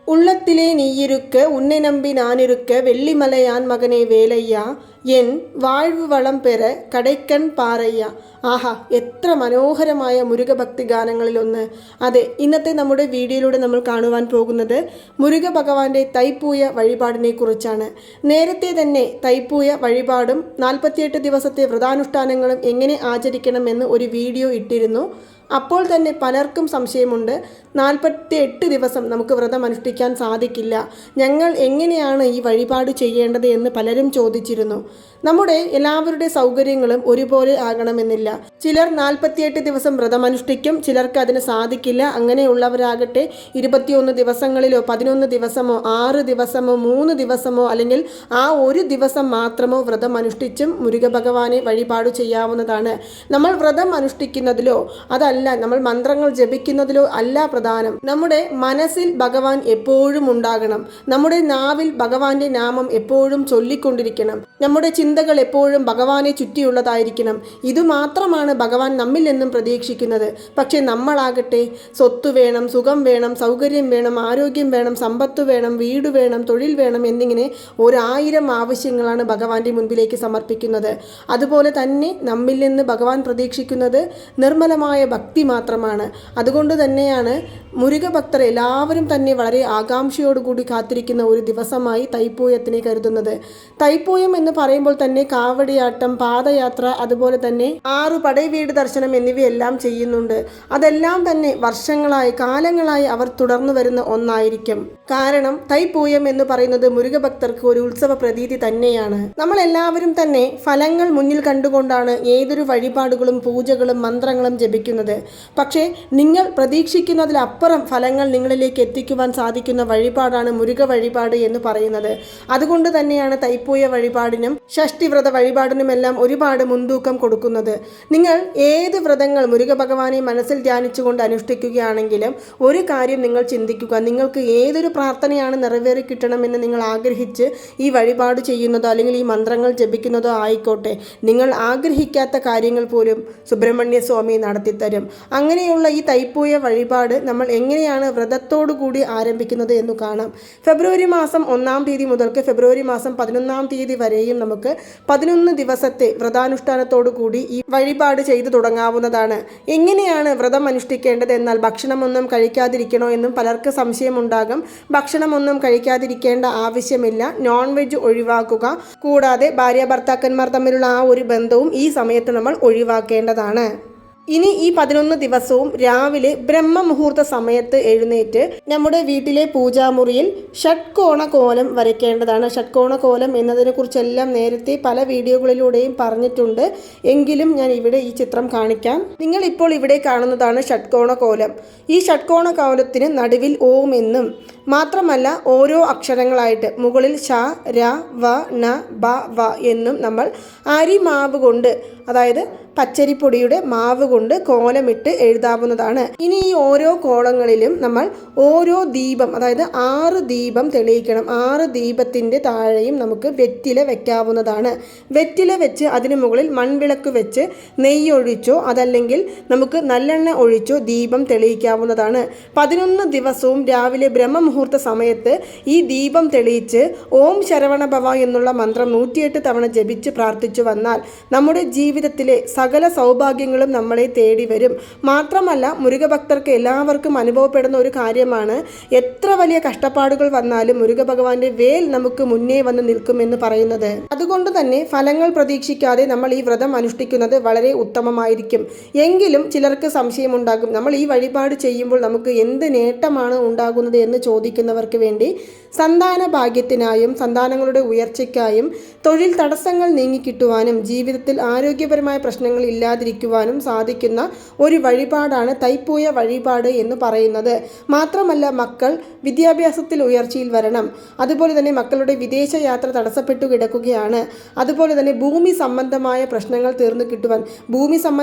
உள்ளத்திலே நீயிருக்க உன்னை நம்பி நானிருக்க வெள்ளிமலையான் மகனே വേലയ്യ എൻ വാഴ്വ് വളം പെറ കടയ്ക്കൺ പാറയ്യ. ആഹാ, എത്ര മനോഹരമായ മുരുകഭക്തി ഗാനങ്ങളിലൊന്ന്. അതെ, ഇന്നത്തെ നമ്മുടെ വീഡിയോയിലൂടെ നമ്മൾ കാണുവാൻ പോകുന്നത് മുരുക ഭഗവാന്റെ തൈപ്പൂയ വഴിപാടിനെ കുറിച്ചാണ്. നേരത്തെ തന്നെ തൈപ്പൂയ വഴിപാടും 48 ദിവസത്തെ വ്രതാനുഷ്ഠാനങ്ങളും എങ്ങനെ ആചരിക്കണമെന്ന് ഒരു വീഡിയോ ഇട്ടിരുന്നു. അപ്പോൾ തന്നെ പലർക്കും സംശയമുണ്ട്, 48 ദിവസം നമുക്ക് വ്രതം അനുഷ്ഠിക്കാൻ സാധിക്കില്ല, ഞങ്ങൾ എങ്ങനെയാണ് ഈ വഴിപാട് ചെയ്യേണ്ടത് എന്ന് പലരും ചോദിച്ചിരുന്നു. നമ്മുടെ എല്ലാവരുടെ സൗകര്യങ്ങളും ഒരുപോലെ ആകണമെന്നില്ല. ചിലർ 48 ദിവസം വ്രതം അനുഷ്ഠിക്കും, ചിലർക്ക് അതിന് സാധിക്കില്ല. അങ്ങനെയുള്ളവരാകട്ടെ 21 ദിവസങ്ങളിലോ 11 ദിവസമോ 6 ദിവസമോ 3 ദിവസമോ അല്ലെങ്കിൽ ആ ഒരു ദിവസം മാത്രമോ വ്രതം അനുഷ്ഠിച്ചും മുരുക ഭഗവാനെ വഴിപാട് ചെയ്യാവുന്നതാണ്. നമ്മൾ വ്രതം അനുഷ്ഠിക്കുന്നതിലോ അതല്ല നമ്മൾ മന്ത്രങ്ങൾ ജപിക്കുന്നതിലോ അല്ല പ്രധാനം. നമ്മുടെ മനസ്സിൽ ഭഗവാൻ എപ്പോഴും ഉണ്ടാകണം. നമ്മുടെ നാവിൽ ഭഗവാന്റെ നാമം എപ്പോഴും ചൊല്ലിക്കൊണ്ടിരിക്കണം. നമ്മുടെ ചിന്തകൾ എപ്പോഴും ഭഗവാനെ ചുറ്റിയുള്ളതായിരിക്കണം. ഇതുമാത്രമാണ് ഭഗവാൻ നമ്മിൽ നിന്നും പ്രതീക്ഷിക്കുന്നത്. പക്ഷെ നമ്മളാകട്ടെ സ്വത്ത് വേണം, സുഖം വേണം, സൗകര്യം വേണം, ആരോഗ്യം വേണം, സമ്പത്ത് വേണം, വീട് വേണം, തൊഴിൽ വേണം എന്നിങ്ങനെ 1000 ആവശ്യങ്ങളാണ് ഭഗവാന്റെ മുൻപിലേക്ക് സമർപ്പിക്കുന്നത്. അതുപോലെ തന്നെ നമ്മിൽ നിന്ന് ഭഗവാൻ പ്രതീക്ഷിക്കുന്നത് നിർമ്മലമായ ഭക്തി മാത്രമാണ്. അതുകൊണ്ട് തന്നെയാണ് മുരുക ഭക്തർ എല്ലാവരും തന്നെ വളരെ ആകാംക്ഷയോടുകൂടി കാത്തിരിക്കുന്ന ഒരു ദിവസമായി തൈപ്പൂയത്തിനെ കരുതുന്നത്. തൈപ്പൂയം എന്ന് പറയുമ്പോൾ തന്നെ കാവടിയാട്ടം, പാദയാത്ര, അതുപോലെ തന്നെ 6 പടൈവീട് ദർശനം എന്നിവയെല്ലാം ചെയ്യുന്നുണ്ട്. അതെല്ലാം തന്നെ വർഷങ്ങളായി കാലങ്ങളായി അവർ തുടർന്നു വരുന്ന ഒന്നായിരിക്കും. കാരണം തൈപ്പൂയം എന്ന് പറയുന്നത് മുരുക ഭക്തർക്ക് ഒരു ഉത്സവ പ്രതീതി തന്നെയാണ്. നമ്മൾ എല്ലാവരും തന്നെ ഫലങ്ങൾ മുന്നിൽ കണ്ടുകൊണ്ടാണ് ഏതൊരു വഴിപാടുകളും പൂജകളും മന്ത്രങ്ങളും ജപിക്കുന്നത്. പക്ഷേ നിങ്ങൾ പ്രതീക്ഷിക്കുന്നതിലപ്പുറം ഫലങ്ങൾ നിങ്ങളിലേക്ക് എത്തിക്കുവാൻ സാധിക്കുന്ന വഴിപാടാണ് മുരുക വഴിപാട് എന്ന് പറയുന്നത്. അതുകൊണ്ട് തന്നെയാണ് തൈപ്പൂയ വഴിപാടിനും ഷഷ്ടിവ്രത വഴിപാടിനുമെല്ലാം ഒരുപാട് മുൻതൂക്കം കൊടുക്കുന്നത്. നിങ്ങൾ ഏത് വ്രതങ്ങൾ മുരുക ഭഗവാനെ മനസ്സിൽ ധ്യാനിച്ചുകൊണ്ട് അനുഷ്ഠിക്കുകയാണെങ്കിലും ഒരു കാര്യം നിങ്ങൾ ചിന്തിക്കുക, നിങ്ങൾക്ക് ഏതൊരു പ്രാർത്ഥനയാണ് നിറവേറി കിട്ടണമെന്ന് നിങ്ങൾ ആഗ്രഹിച്ച് ഈ വഴിപാട് ചെയ്യുന്നതോ അല്ലെങ്കിൽ ഈ മന്ത്രങ്ങൾ ജപിക്കുന്നതോ ആയിക്കോട്ടെ, നിങ്ങൾ ആഗ്രഹിക്കാത്ത കാര്യങ്ങൾ പോലും സുബ്രഹ്മണ്യ സ്വാമി നടത്തിത്തരും. അങ്ങനെയുള്ള ഈ തൈപ്പൂയ വഴിപാട് നമ്മൾ എങ്ങനെയാണ് വ്രതത്തോടു കൂടി ആരംഭിക്കുന്നത് എന്ന് കാണാം. ഫെബ്രുവരി മാസം 1-ാം തീയതി മുതൽക്ക് ഫെബ്രുവരി മാസം 11-ാം തീയതി വരെയും നമുക്ക് 11 ദിവസത്തെ വ്രതാനുഷ്ഠാനത്തോടു കൂടി ഈ വഴിപാട് ചെയ്തു തുടങ്ങാവുന്നതാണ്. എങ്ങനെയാണ് വ്രതം അനുഷ്ഠിക്കേണ്ടത് എന്നാൽ ഭക്ഷണമൊന്നും കഴിക്കാതിരിക്കണോ എന്നും പലർക്ക് സംശയമുണ്ടാകും. ഭക്ഷണമൊന്നും കഴിക്കാതിരിക്കേണ്ട ആവശ്യമില്ല. നോൺ വെജ് ഒഴിവാക്കുക. കൂടാതെ ഭാര്യ ഭർത്താക്കന്മാർ തമ്മിലുള്ള ആ ഒരു ബന്ധവും ഈ സമയത്ത് നമ്മൾ ഒഴിവാക്കേണ്ടതാണ്. ഇനി ഈ 11 ദിവസവും രാവിലെ ബ്രഹ്മമുഹൂർത്ത സമയത്ത് എഴുന്നേറ്റ് നമ്മുടെ വീട്ടിലെ പൂജാമുറിയിൽ ഷഡ്കോണ കോലം വരയ്ക്കേണ്ടതാണ്. ഷഡ്കോണ കോലം എന്നതിനെ കുറിച്ചെല്ലാം നേരത്തെ പല വീഡിയോകളിലൂടെയും പറഞ്ഞിട്ടുണ്ട്. എങ്കിലും ഞാൻ ഇവിടെ ഈ ചിത്രം കാണിക്കാം. നിങ്ങൾ ഇപ്പോൾ ഇവിടെ കാണുന്നതാണ് ഷഡ്കോണ കോലം. ഈ ഷഡ്കോണ കോലത്തിന് നടുവിൽ ഓം എന്നും മാത്രമല്ല ഓരോ അക്ഷരങ്ങളായിട്ട് മുകളിൽ ഷ, ര, വ, ന, ബ, വ എന്നും നമ്മൾ അരിമാവ് കൊണ്ട്, അതായത് പച്ചരിപ്പൊടിയുടെ മാവ് കൊണ്ട് കോലമിട്ട് എഴുതാവുന്നതാണ്. ഇനി ഈ ഓരോ കോളങ്ങളിലും നമ്മൾ ഓരോ ദീപം, അതായത് 6 ദീപം തെളിയിക്കണം. 6 ദീപത്തിൻ്റെ താഴെയും നമുക്ക് വെറ്റില വെക്കാവുന്നതാണ്. വെറ്റില വെച്ച് അതിന് മുകളിൽ മൺവിളക്ക് വെച്ച് നെയ്യൊഴിച്ചോ അതല്ലെങ്കിൽ നമുക്ക് നല്ലെണ്ണ ഒഴിച്ചോ ദീപം തെളിയിക്കാവുന്നതാണ്. 11 ദിവസവും രാവിലെ ബ്രഹ്മമുഹൂർത്ത സമയത്ത് ഈ ദീപം തെളിയിച്ച് ഓം ശരവണ ഭവ എന്നുള്ള മന്ത്രം 108 തവണ ജപിച്ച് പ്രാർത്ഥിച്ചു വന്നാൽ നമ്മുടെ ജീവിതത്തിലെ സകല സൗഭാഗ്യങ്ങളും നമ്മളെ തേടി വരും. മാത്രമല്ല മുരുക ഭക്തർക്ക് എല്ലാവർക്കും അനുഭവപ്പെടുന്ന ഒരു കാര്യമാണ്, എത്ര വലിയ കഷ്ടപ്പാടുകൾ വന്നാലും മുരുക ഭഗവാന്റെ വേൽ നമുക്ക് മുന്നേ വന്ന് നിൽക്കുമെന്ന് പറയുന്നത്. അതുകൊണ്ട് തന്നെ ഫലങ്ങൾ പ്രതീക്ഷിക്കാതെ നമ്മൾ ഈ വ്രതം അനുഷ്ഠിക്കുന്നത് വളരെ ഉത്തമമായിരിക്കും. എങ്കിലും ചിലർക്ക് സംശയമുണ്ടാകും, നമ്മൾ ഈ വഴിപാട് ചെയ്യുമ്പോൾ നമുക്ക് എന്ത് നേട്ടമാണ് ഉണ്ടാകുന്നത് എന്ന് ചോദിക്കുന്നവർക്ക് വേണ്ടി സന്താന ഭാഗ്യത്തിനായും സന്താനങ്ങളുടെ ഉയർച്ചയ്ക്കായും തൊഴിൽ തടസ്സങ്ങൾ നീങ്ങിക്കിട്ടുവാനും ജീവിതത്തിൽ ആരോഗ്യപരമായ പ്രശ്നങ്ങൾ ഇല്ലാതിരിക്കുവാനും സാധിക്കുന്ന ഒരു വഴിപാടാണ് തൈപ്പൂയ വഴിപാട് എന്ന് പറയുന്നത്. മാത്രമല്ല മക്കൾ വിദ്യാഭ്യാസത്തിൽ ഉയർച്ചയിൽ വരണം. അതുപോലെ തന്നെ മക്കളുടെ വിദേശ യാത്ര തടസ്സപ്പെട്ടു കിടക്കുകയാണ്. അതുപോലെ തന്നെ ഭൂമി സംബന്ധമായ പ്രശ്നങ്ങൾ തീർന്നു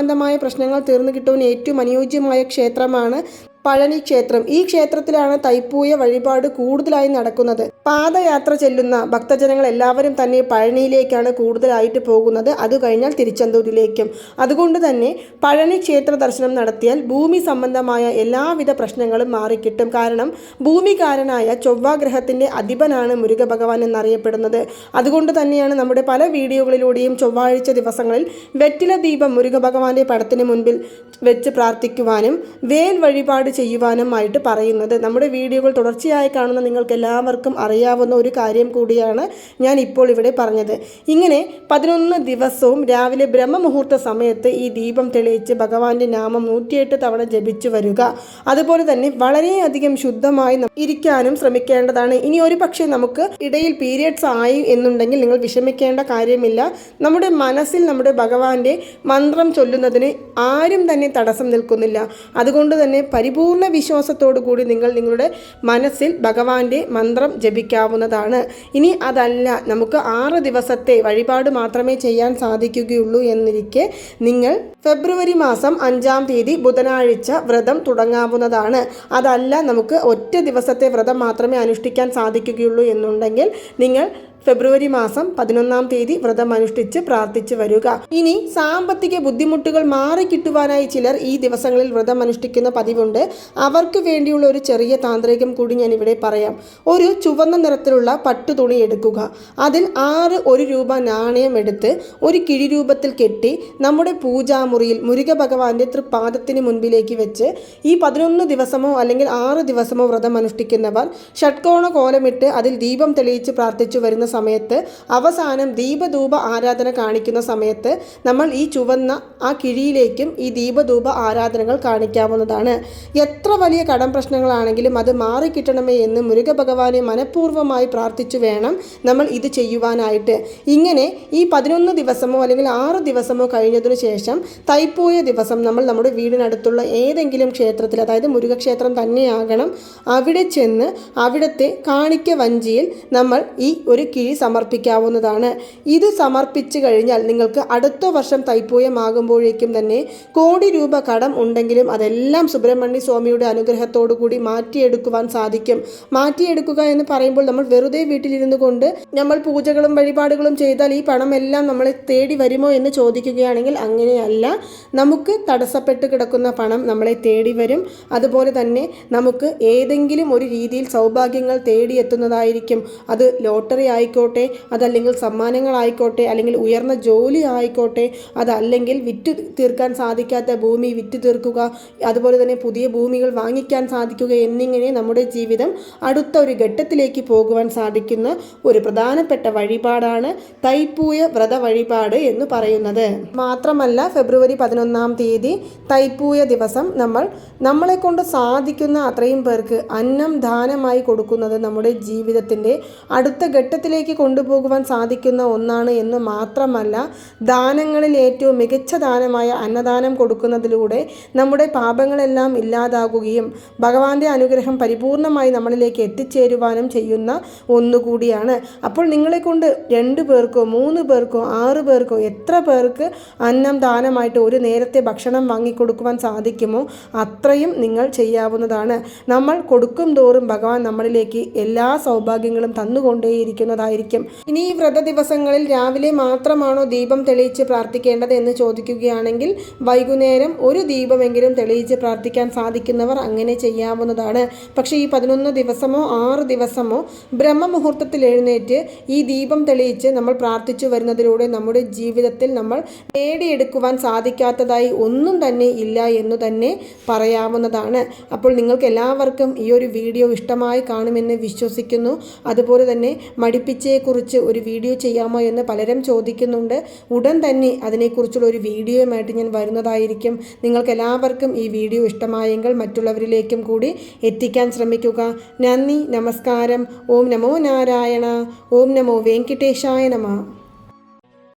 കിട്ടുവാൻ ഏറ്റവും അനുയോജ്യമായ ക്ഷേത്രമാണ് പഴനി ക്ഷേത്രം. ഈ ക്ഷേത്രത്തിലാണ് തൈപ്പൂയ വഴിപാട് കൂടുതലായി നടക്കുന്നത്. പാദയാത്ര ചെല്ലുന്ന ഭക്തജനങ്ങൾ എല്ലാവരും തന്നെ പഴനിയിലേക്കാണ് കൂടുതലായിട്ട് പോകുന്നത്. അത് കഴിഞ്ഞാൽ തിരുച്ചെന്തൂരിലേക്കും. അതുകൊണ്ട് തന്നെ പഴനി ക്ഷേത്ര ദർശനം നടത്തിയാൽ ഭൂമി സംബന്ധമായ എല്ലാവിധ പ്രശ്നങ്ങളും മാറിക്കിട്ടും. കാരണം ഭൂമികാരനായ ചൊവ്വാഗ്രഹത്തിൻ്റെ അധിപനാണ് മുരുക ഭഗവാൻ എന്നറിയപ്പെടുന്നത്. അതുകൊണ്ട് തന്നെയാണ് നമ്മുടെ പല വീഡിയോകളിലൂടെയും ചൊവ്വാഴ്ച ദിവസങ്ങളിൽ വെറ്റില ദീപം മുരുക ഭഗവാന്റെ പടത്തിന് മുൻപിൽ വെച്ച് പ്രാർത്ഥിക്കുവാനും വേൽ വഴിപാട് ചെയ്യുവാനുമായിട്ട് പറയുന്നത്. നമ്മുടെ വീഡിയോകൾ തുടർച്ചയായി കാണുന്ന നിങ്ങൾക്ക് എല്ലാവർക്കും അറിയാവുന്ന ഒരു കാര്യം കൂടിയാണ് ഞാൻ ഇപ്പോൾ ഇവിടെ പറഞ്ഞത്. ഇങ്ങനെ 11 ദിവസവും രാവിലെ ബ്രഹ്മമുഹൂർത്ത സമയത്ത് ഈ ദീപം തെളിയിച്ച് ഭഗവാന്റെ നാമം 108 തവണ ജപിച്ചു വരിക. അതുപോലെ തന്നെ വളരെയധികം ശുദ്ധമായി ഇരിക്കാനും ശ്രമിക്കേണ്ടതാണ്. ഇനി ഒരു പക്ഷേ നമുക്ക് ഇടയിൽ പീരിയഡ്സ് ആയി എന്നുണ്ടെങ്കിൽ നിങ്ങൾ വിഷമിക്കേണ്ട കാര്യമില്ല. നമ്മുടെ മനസ്സിൽ നമ്മുടെ ഭഗവാന്റെ മന്ത്രം ചൊല്ലുന്നതിന് ആരും തന്നെ തടസ്സം നിൽക്കുന്നില്ല. അതുകൊണ്ട് തന്നെ പരിപൂർണ വിശ്വാസത്തോടു കൂടി നിങ്ങൾ നിങ്ങളുടെ മനസ്സിൽ ഭഗവാന്റെ മന്ത്രം ജപിക്കാവുന്നതാണ്. ഇനി അതല്ല, നമുക്ക് 6 ദിവസത്തെ വഴിപാട് മാത്രമേ ചെയ്യാൻ സാധിക്കുകയുള്ളൂ എന്നിരിക്കെ നിങ്ങൾ ഫെബ്രുവരി മാസം 5-ാം തീയതി ബുധനാഴ്ച വ്രതം തുടങ്ങാവുന്നതാണ്. അതല്ല, നമുക്ക് ഒറ്റ ദിവസത്തെ വ്രതം മാത്രമേ അനുഷ്ഠിക്കാൻ സാധിക്കുകയുള്ളൂ എന്നുണ്ടെങ്കിൽ നിങ്ങൾ ഫെബ്രുവരി മാസം 11-ാം തീയതി വ്രതം അനുഷ്ഠിച്ച് പ്രാർത്ഥിച്ചു വരിക. ഇനി സാമ്പത്തിക ബുദ്ധിമുട്ടുകൾ മാറിക്കിട്ടുവാനായി ചിലർ ഈ ദിവസങ്ങളിൽ വ്രതം അനുഷ്ഠിക്കുന്ന പതിവുണ്ട്. അവർക്ക് വേണ്ടിയുള്ള ഒരു ചെറിയ താന്ത്രികം കൂടി ഞാൻ ഇവിടെ പറയാം. ഒരു ചുവന്ന നിറത്തിലുള്ള പട്ടുതുണി എടുക്കുക. അതിൽ 6 1 രൂപ നാണയം എടുത്ത് ഒരു കിഴി രൂപത്തിൽ കെട്ടി നമ്മുടെ പൂജാമുറിയിൽ മുരുക ഭഗവാന്റെ തൃപ്പാദത്തിന് മുൻപിലേക്ക് വെച്ച് ഈ 11 ദിവസമോ അല്ലെങ്കിൽ 6 ദിവസമോ വ്രതം അനുഷ്ഠിക്കുന്നവർ ഷഡ്കോണ കോലമിട്ട് അതിൽ ദീപം തെളിയിച്ച് പ്രാർത്ഥിച്ചു വരുന്ന സമയത്ത് അവസാനം ദീപധൂപ ആരാധന കാണിക്കുന്ന സമയത്ത് നമ്മൾ ഈ ചുവന്ന ആ കിഴിയിലേക്കും ഈ ദീപധൂപ ആരാധനകൾ കാണിക്കാവുന്നതാണ്. എത്ര വലിയ കടം പ്രശ്നങ്ങളാണെങ്കിലും അത് മാറിക്കിട്ടണമേ എന്ന് മുരുക ഭഗവാനെ മനഃപൂർവ്വമായി പ്രാർത്ഥിച്ചു വേണം നമ്മൾ ഇത് ചെയ്യുവാനായിട്ട്. ഇങ്ങനെ ഈ 11 ദിവസമോ അല്ലെങ്കിൽ 6 ദിവസമോ കഴിഞ്ഞതിനു ശേഷം തൈപ്പൂയ ദിവസം നമ്മൾ നമ്മുടെ വീടിനടുത്തുള്ള ഏതെങ്കിലും ക്ഷേത്രത്തിൽ, അതായത് മുരുകക്ഷേത്രം തന്നെയാകണം, അവിടെ ചെന്ന് അവിടുത്തെ കാണിക്ക വഞ്ചിയിൽ നമ്മൾ ഈ ഒരു കിഴി സമർപ്പിക്കാവുന്നതാണ്. ഇത് സമർപ്പിച്ചു കഴിഞ്ഞാൽ നിങ്ങൾക്ക് അടുത്ത വർഷം തൈപ്പൂയമാകുമ്പോഴേക്കും തന്നെ കോടി രൂപ കടം ഉണ്ടെങ്കിലും അതെല്ലാം സുബ്രഹ്മണ്യ സ്വാമിയുടെ അനുഗ്രഹത്തോടു കൂടി മാറ്റിയെടുക്കുവാൻ സാധിക്കും. മാറ്റിയെടുക്കുക എന്ന് പറയുമ്പോൾ നമ്മൾ വെറുതെ വീട്ടിലിരുന്നു കൊണ്ട് നമ്മൾ പൂജകളും വഴിപാടുകളും ചെയ്താൽ ഈ പണമെല്ലാം നമ്മളെ തേടി വരുമോ എന്ന് ചോദിക്കുകയാണെങ്കിൽ അങ്ങനെയല്ല. നമുക്ക് തടസ്സപ്പെട്ട് കിടക്കുന്ന പണം നമ്മളെ തേടി വരും. അതുപോലെ തന്നെ നമുക്ക് ഏതെങ്കിലും ഒരു രീതിയിൽ സൗഭാഗ്യങ്ങൾ തേടിയെത്തുന്നതായിരിക്കും. അത് ലോട്ടറി ആയിക്കോട്ടെ, അതല്ലെങ്കിൽ സമ്മാനങ്ങളായിക്കോട്ടെ, അല്ലെങ്കിൽ ഉയർന്ന ജോലി ആയിക്കോട്ടെ, അതല്ലെങ്കിൽ വിറ്റ് തീർക്കാൻ സാധിക്കാത്ത ഭൂമി വിറ്റ് തീർക്കുക, അതുപോലെ തന്നെ പുതിയ ഭൂമികൾ വാങ്ങിക്കാൻ സാധിക്കുക എന്നിങ്ങനെ നമ്മുടെ ജീവിതം അടുത്ത ഒരു ഘട്ടത്തിലേക്ക് പോകുവാൻ സാധിക്കുന്ന ഒരു പ്രധാനപ്പെട്ട വഴിപാടാണ് തൈപ്പൂയ വ്രത വഴിപാട് എന്ന് പറയുന്നത്. മാത്രമല്ല ഫെബ്രുവരി 11-ാം തീയതി തൈപ്പൂയ ദിവസം നമ്മളെ കൊണ്ട് സാധിക്കുന്ന അത്രയും പേർക്ക് അന്നം ദാനമായി കൊടുക്കുന്നത് നമ്മുടെ ജീവിതത്തിൻ്റെ അടുത്ത ഘട്ടത്തിലേക്ക് കൊണ്ടുപോകുവാൻ സാധിക്കുന്ന ഒന്നാണ് എന്ന് മാത്രമല്ല, ദാനങ്ങളിൽ ഏറ്റവും മികച്ച ദാനമായ അന്നദാനം കൊടുക്കുന്നതിലൂടെ നമ്മുടെ പാപങ്ങളെല്ലാം ഇല്ലാതാകുകയും ഭഗവാന്റെ അനുഗ്രഹം പരിപൂർണമായി നമ്മളിലേക്ക് എത്തിച്ചേരുവാനും ചെയ്യുന്ന ഒന്നുകൂടിയാണ്. അപ്പോൾ നിങ്ങളെ കൊണ്ട് 2 പേർക്കോ 3 പേർക്കോ 6 പേർക്കോ എത്ര പേർക്ക് അന്നം ദാനമായിട്ട് ഒരു നേരത്തെ ഭക്ഷണം വാങ്ങിക്കൊടുക്കുവാൻ സാധിക്കുമോ അത്രയും നിങ്ങൾ ചെയ്യാവുന്നതാണ്. നമ്മൾ കൊടുക്കും തോറും ഭഗവാൻ നമ്മളിലേക്ക് എല്ലാ സൗഭാഗ്യങ്ങളും തന്നുകൊണ്ടേയിരിക്കുന്നതായിരിക്കും. ഇനി ഈ വ്രത ദിവസങ്ങളിൽ രാവിലെ മാത്രമാണോ ദീപം തെളിയിച്ച് പ്രാർത്ഥിക്കേണ്ടത് എന്ന് ചോദിക്കുകയാണെങ്കിൽ വൈകുന്നേരം ഒരു ദീപമെങ്കിലും തെളിയിച്ച് പ്രാർത്ഥിക്കാൻ സാധിക്കുന്നവർ അങ്ങനെ ചെയ്യാവുന്നതാണ്. പക്ഷേ ഈ 11 ദിവസമോ 6 ദിവസമോ ബ്രഹ്മമുഹൂർത്തത്തിൽ എഴുന്നേറ്റ് ഈ ദീപം തെളിയിച്ച് നമ്മൾ പ്രാർത്ഥിച്ചു വരുന്നതിലൂടെ നമ്മുടെ ജീവിതത്തിൽ നമ്മൾ നേടിയെടുക്കുവാൻ സാധിക്കാത്തതായി ഒന്നും തന്നെ ഇല്ല എന്ന് തന്നെ പറയാവുന്നതാണ്. അപ്പോൾ നിങ്ങൾക്ക് എല്ലാവർക്കും ഈ ഒരു വീഡിയോ ഇഷ്ടമായി കാണുമെന്ന് വിശ്വസിക്കുന്നു. അതുപോലെ തന്നെ മടിപ്പിച്ചയെക്കുറിച്ച് ഒരു വീഡിയോ ചെയ്യാമോ എന്ന് പലരും ചോദിക്കുന്നുണ്ട്. ഉടൻ തന്നെ അതിനെക്കുറിച്ചുള്ള ഒരു വീഡിയോയുമായിട്ട് ഞാൻ വരുന്നതായിരിക്കും. നിങ്ങൾക്ക് എല്ലാവർക്കും ഈ വീഡിയോ ഇഷ്ടമായെങ്കിൽ മറ്റുള്ളവരിലേക്കും കൂടി എത്തിക്കാൻ ശ്രമിക്കുക. നന്ദി, നമസ്കാരം. ഓം നമോ നാരായണ. ഓം നമോ വെങ്കിടേശായ നമഃ.